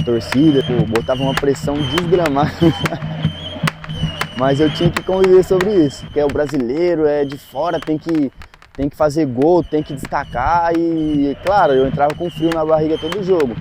Torcida, pô, botava uma pressão desgramada. Mas eu tinha que conviver sobre isso, porque é o brasileiro, é de fora, tem que fazer gol, tem que destacar e, claro, eu entrava com frio na barriga todo jogo.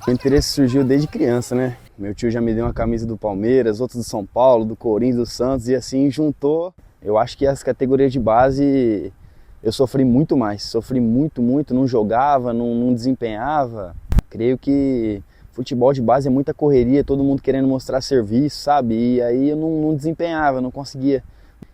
O interesse surgiu desde criança, né? Meu tio já me deu uma camisa do Palmeiras, outros do São Paulo, do Corinthians, do Santos e assim juntou. Eu acho que as categorias de base eu sofri muito mais, sofri muito, não jogava, não desempenhava. Creio que futebol de base é muita correria, todo mundo querendo mostrar serviço, sabe? E aí eu não desempenhava, não conseguia.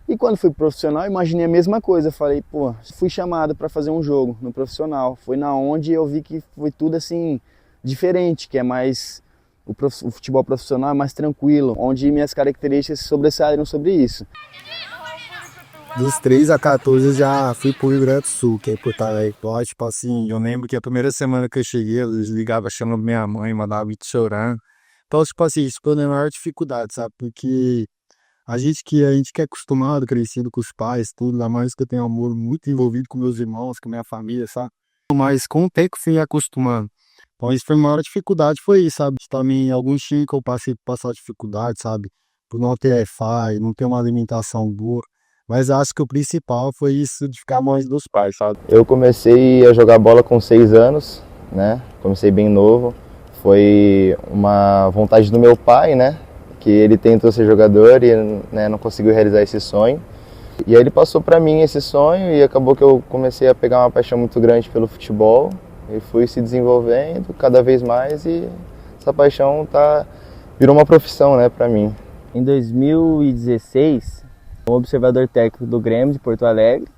E quando fui profissional, imaginei a mesma coisa. Falei, pô, fui chamado para fazer um jogo no profissional. Foi na onde eu vi que foi tudo assim diferente, que é mais o futebol profissional é mais tranquilo, onde minhas características sobressaíram sobre isso. Dos 3 a 14 eu já fui pro Rio Grande do Sul, que é Porto Alegre. Então, tipo assim, eu lembro que a primeira semana que eu cheguei, eles ligavam chamando minha mãe, mandavam vídeo chorando. Então, tipo assim, isso foi a maior dificuldade, sabe? Porque a gente que é acostumado, crescido com os pais, tudo, ainda mais que eu tenho um amor muito envolvido com meus irmãos, com minha família, sabe? Mas com o tempo fui acostumando. Então, isso foi a maior dificuldade, foi isso, sabe? Também alguns times que eu passei por passar dificuldade, sabe? Por não ter Wi-Fi, não ter uma alimentação boa. Mas acho que o principal foi isso de ficar longe dos pais, sabe? Eu comecei a jogar bola com 6 anos, né? Comecei bem novo. Foi uma vontade do meu pai, né? Que ele tentou ser jogador e, né, não conseguiu realizar esse sonho. E aí ele passou para mim esse sonho e acabou que eu comecei a pegar uma paixão muito grande pelo futebol e fui se desenvolvendo cada vez mais e essa paixão virou uma profissão, né, para mim. Em 2016, um observador técnico do Grêmio de Porto Alegre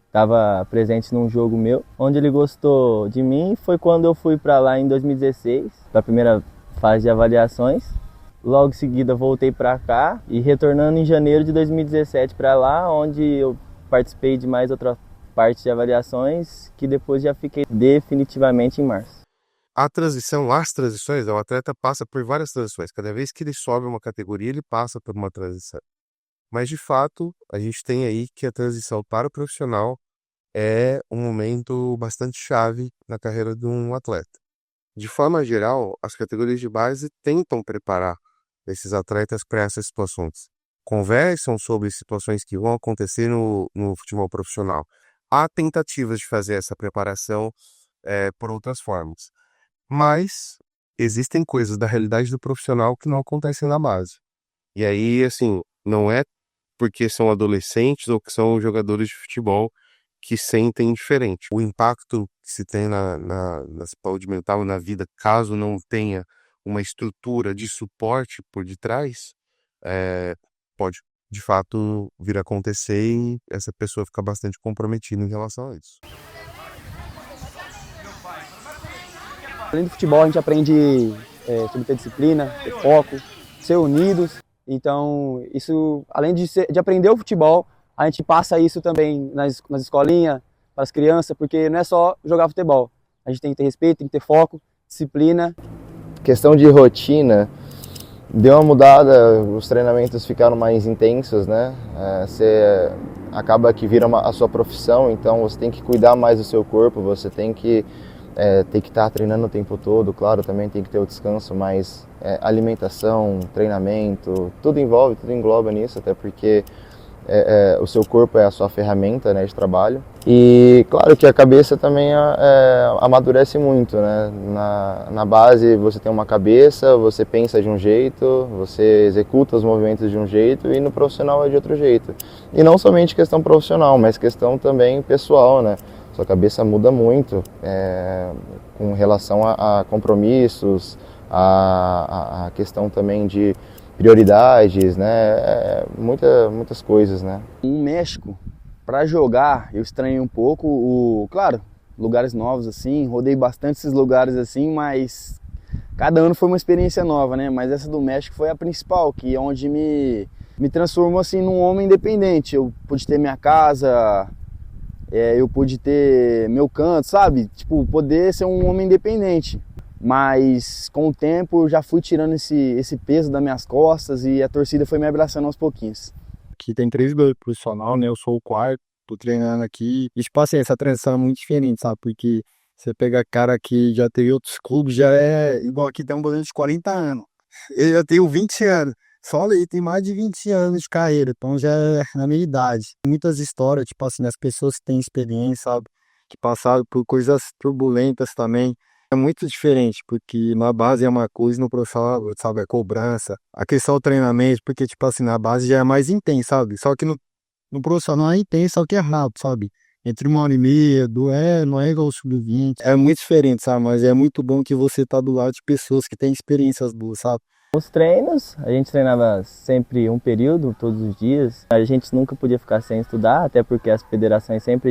estava presente num jogo meu, onde ele gostou de mim. Foi quando eu fui para lá em 2016, para a primeira fase de avaliações. Logo em seguida voltei para cá e retornando em janeiro de 2017 para lá, onde eu participei de mais outra parte de avaliações, que depois já fiquei definitivamente em março. As transições, o atleta passa por várias transições. Cada vez que ele sobe uma categoria, ele passa por uma transição. Mas, de fato, a gente tem aí que a transição para o profissional é um momento bastante chave na carreira de um atleta. De forma geral, as categorias de base tentam preparar esses atletas para essas situações. Conversam sobre situações que vão acontecer no futebol profissional. Há tentativas de fazer essa preparação por outras formas. Mas existem coisas da realidade do profissional que não acontecem na base. E aí, assim, não é porque são adolescentes ou que são jogadores de futebol que sentem diferente. O impacto que se tem na saúde mental e na vida, caso não tenha uma estrutura de suporte por detrás, pode, de fato, vir a acontecer e essa pessoa ficar bastante comprometida em relação a isso. Além do futebol, a gente aprende sobre ter disciplina, ter foco, ser unidos. Então, isso, além de aprender o futebol, a gente passa isso também nas escolinhas, para as crianças, porque não é só jogar futebol. A gente tem que ter respeito, tem que ter foco, disciplina. Questão de rotina, deu uma mudada, os treinamentos ficaram mais intensos, né? Você acaba que vira a sua profissão, então você tem que cuidar mais do seu corpo, você tem que estar treinando o tempo todo, claro, também tem que ter o descanso, mas alimentação, treinamento, tudo engloba nisso, até porque o seu corpo é a sua ferramenta, né, de trabalho. E claro que a cabeça também amadurece muito, né? Na base você tem uma cabeça, você pensa de um jeito, você executa os movimentos de um jeito e no profissional é de outro jeito. E não somente questão profissional, mas questão também pessoal, né? Sua cabeça muda muito com relação a compromissos, a questão também de prioridades, né? Muitas coisas, né? No México, para jogar, eu estranhei um pouco, claro, lugares novos assim, rodei bastante esses lugares assim, mas cada ano foi uma experiência nova, né? Mas essa do México foi a principal, que é onde me Me transformou assim num homem independente. Eu pude ter minha casa, eu pude ter meu canto, sabe? Tipo, poder ser um homem independente. Mas com o tempo eu já fui tirando esse peso das minhas costas e a torcida foi me abraçando aos pouquinhos. Aqui tem 3 goleiros profissional, né? Eu sou o quarto, tô treinando aqui. E tipo assim, essa transição é muito diferente, sabe? Porque você pega cara que já teve outros clubes, já é igual aqui tem um goleiro de 40 anos. Eu já tenho 20 anos. Só ele tem mais de 20 anos de carreira, então já é na minha idade. Muitas histórias, tipo assim, as pessoas que têm experiência, sabe? Que passaram por coisas turbulentas também. É muito diferente, porque na base é uma coisa, no profissional, sabe, é cobrança. A questão do treinamento, porque, tipo assim, na base já é mais intenso, sabe? Só que no profissional é intenso, só que é rápido, sabe? Entre 1 hora e meia, não é igual o sub-20. É muito diferente, sabe? Mas é muito bom que você tá do lado de pessoas que têm experiências boas, sabe? Os treinos, a gente treinava sempre um período, todos os dias. A gente nunca podia ficar sem estudar, até porque as federações sempre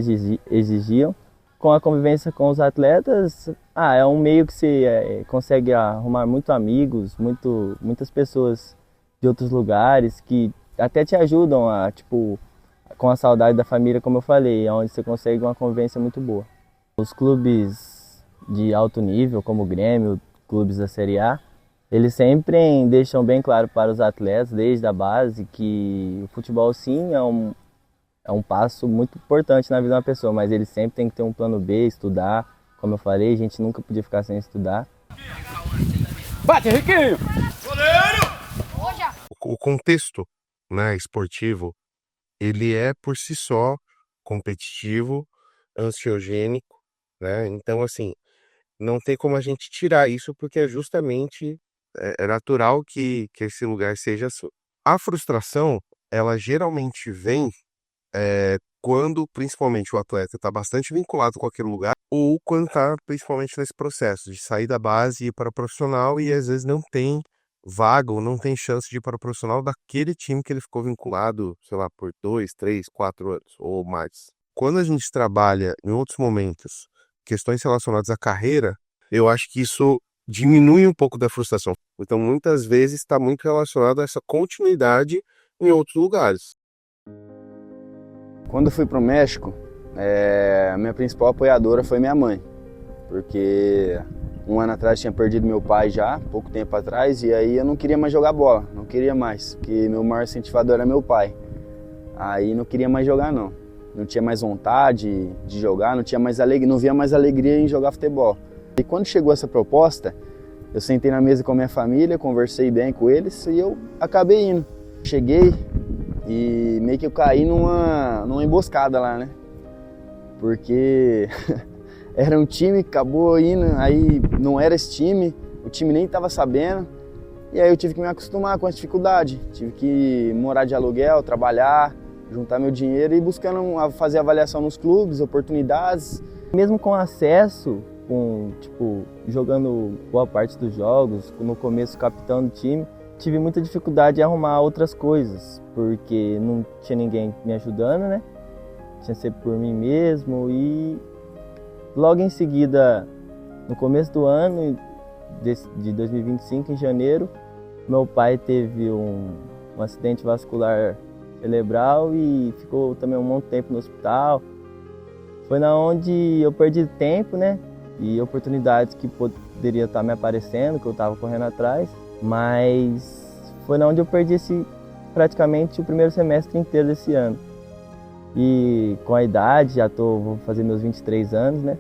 exigiam. Com a convivência com os atletas, é um meio que você consegue arrumar muitos amigos, muitas pessoas de outros lugares que até te ajudam com a saudade da família, como eu falei, onde você consegue uma convivência muito boa. Os clubes de alto nível, como o Grêmio, clubes da Série A, eles sempre deixam bem claro para os atletas, desde a base, que o futebol sim é um passo muito importante na vida de uma pessoa, mas ele sempre tem que ter um plano B, estudar. Como eu falei, a gente nunca podia ficar sem estudar. Bate, Riquinho! O contexto, né, esportivo, ele é por si só competitivo, ansiogênico, né? Então, assim, não tem como a gente tirar isso, porque é justamente natural que esse lugar seja assim. A frustração, ela geralmente vem quando, principalmente, o atleta está bastante vinculado com aquele lugar, ou quando está, principalmente, nesse processo de sair da base e ir para o profissional e, às vezes, não tem vaga ou não tem chance de ir para o profissional daquele time que ele ficou vinculado, sei lá, por 2, 3, 4 anos ou mais. Quando a gente trabalha, em outros momentos, questões relacionadas à carreira, eu acho que isso diminui um pouco da frustração. Então, muitas vezes, está muito relacionado a essa continuidade em outros lugares. Quando eu fui para o México, a minha principal apoiadora foi minha mãe, porque 1 ano atrás tinha perdido meu pai já, pouco tempo atrás, e aí eu não queria mais jogar bola, não queria mais, porque meu maior incentivador era meu pai. Aí não queria mais jogar não tinha mais vontade de jogar, não via mais alegria em jogar futebol. E quando chegou essa proposta, eu sentei na mesa com a minha família, conversei bem com eles e eu acabei indo. Cheguei e meio que eu caí numa emboscada lá, né? Porque era um time que acabou indo, aí não era esse time, o time nem estava sabendo. E aí eu tive que me acostumar com essa dificuldade. Tive que morar de aluguel, trabalhar, juntar meu dinheiro e buscando fazer avaliação nos clubes, oportunidades. Mesmo com acesso, jogando boa parte dos jogos, no começo capitão do time, tive muita dificuldade em arrumar outras coisas, porque não tinha ninguém me ajudando, né? Tinha que ser por mim mesmo e logo em seguida, no começo do ano de 2025, em janeiro, meu pai teve um acidente vascular cerebral e ficou também um monte de tempo no hospital. Foi na onde eu perdi tempo, né? E oportunidades que poderia estar me aparecendo, que eu estava correndo atrás. Mas foi na onde eu perdi praticamente o primeiro semestre inteiro desse ano. E com a idade, vou fazer meus 23 anos, né?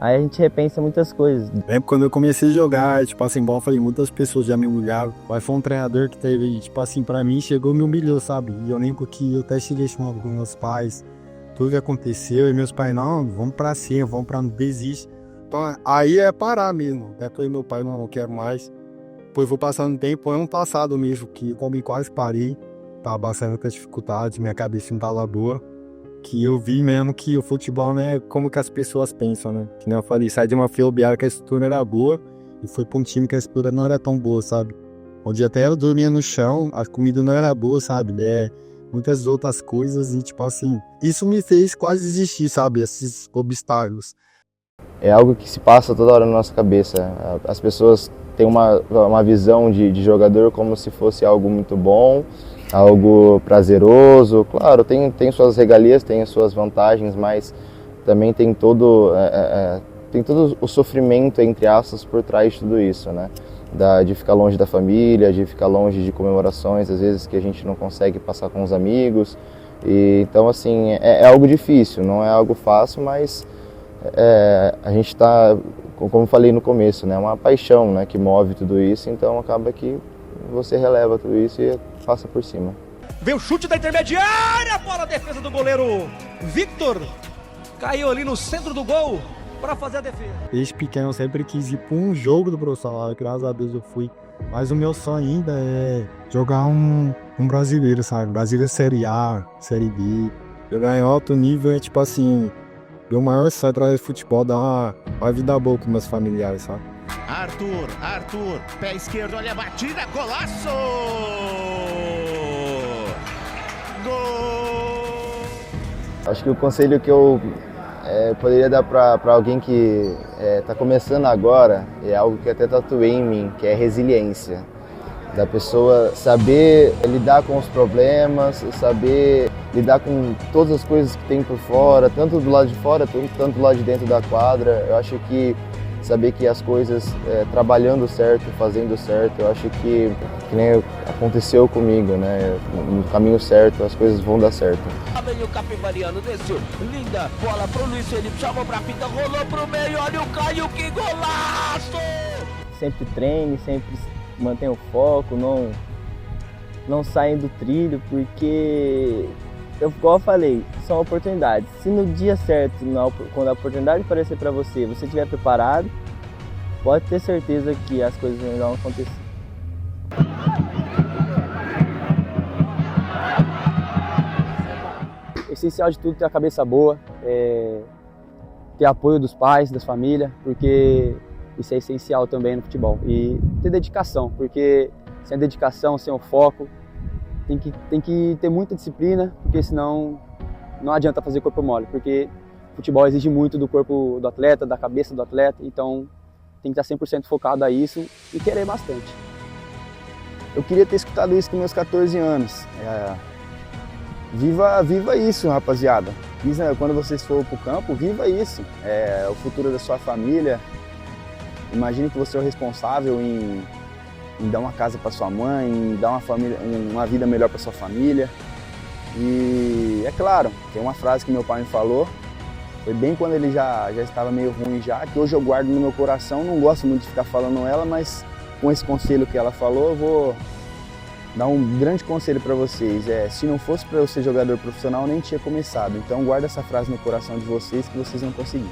Aí a gente repensa muitas coisas. Lembro quando eu comecei a jogar, tipo assim, igual eu falei, muitas pessoas já me humilharam. Mas foi um treinador que teve, tipo assim, pra mim, chegou e me humilhou, sabe? E eu lembro que eu até cheguei chamando com meus pais, tudo que aconteceu, e meus pais, não, vamos pra cima, vamos pra não desistir. Então, aí é parar mesmo. Até meu pai, não quero mais. Depois vou passando tempo, ano passado mesmo, que como quase parei, tava bastante com as dificuldades, minha cabeça não tava boa. Que eu vi mesmo que o futebol não é como que as pessoas pensam, né? Que nem eu falei, sai de uma ferroviária que a estrutura era boa e foi pra um time que a estrutura não era tão boa, sabe? Onde até eu dormia no chão, a comida não era boa, sabe? Muitas outras coisas e tipo assim, isso me fez quase desistir, sabe? Esses obstáculos. É algo que se passa toda hora na nossa cabeça. As pessoas têm uma visão de jogador como se fosse algo muito bom, algo prazeroso. Claro, tem suas regalias, tem as suas vantagens, mas também tem todo o sofrimento, entre aspas, por trás de tudo isso, né? De ficar longe da família, de ficar longe de comemorações, às vezes que a gente não consegue passar com os amigos. Então, assim, é algo difícil, não é algo fácil, mas a gente está, como eu falei no começo, né? Uma paixão, né, que move tudo isso, então acaba que você releva tudo isso e passa por cima. Vem o chute da intermediária, bola, defesa do goleiro Victor. Caiu ali no centro do gol para fazer a defesa. Desde pequeno eu sempre quis ir para um jogo do profissional, graças a Deus eu fui. Mas o meu sonho ainda é jogar um brasileiro, sabe? Brasileiro Série A, Série B. Jogar em alto nível é tipo assim, meu maior sonho através do futebol, dar uma vida boa com meus familiares, sabe? Arthur, pé esquerdo, olha a batida, golaço! Gol! Acho que o conselho que eu poderia dar para alguém que está começando agora é algo que até tatuei em mim, que é resiliência. Da pessoa saber lidar com os problemas, saber lidar com todas as coisas que tem por fora, tanto do lado de fora, tanto do lado de dentro da quadra. Eu acho que saber que as coisas, trabalhando certo, fazendo certo, eu acho que nem aconteceu comigo, né? No caminho certo, as coisas vão dar certo. Vem o Capivariano, desceu, linda, bola pro Luiz Felipe, chamou pra pinta, rolou pro meio, olha o Caio, que golaço! Sempre treine, sempre mantenha o foco, não saem do trilho, porque, igual eu falei, são oportunidades. Se no dia certo, quando a oportunidade aparecer para você estiver preparado, pode ter certeza que as coisas vão acontecer. O essencial de tudo é ter a cabeça boa, ter apoio dos pais, das famílias, porque isso é essencial também no futebol. E ter dedicação, porque sem a dedicação, sem o foco, tem que ter muita disciplina, porque senão não adianta fazer corpo mole, porque futebol exige muito do corpo do atleta, da cabeça do atleta, então tem que estar 100% focado a isso e querer bastante. Eu queria ter escutado isso com meus 14 anos. Viva isso, rapaziada. Quando vocês forem pro campo, viva isso. É o futuro da sua família. Imagine que você é o responsável em dar uma casa para sua mãe, em dar uma vida melhor para sua família. E é claro, tem uma frase que meu pai me falou, foi bem quando ele já estava meio ruim já, que hoje eu guardo no meu coração, não gosto muito de ficar falando ela, mas com esse conselho que ela falou, eu vou dar um grande conselho para vocês. Se não fosse para eu ser jogador profissional, eu nem tinha começado. Então guarda essa frase no coração de vocês que vocês vão conseguir.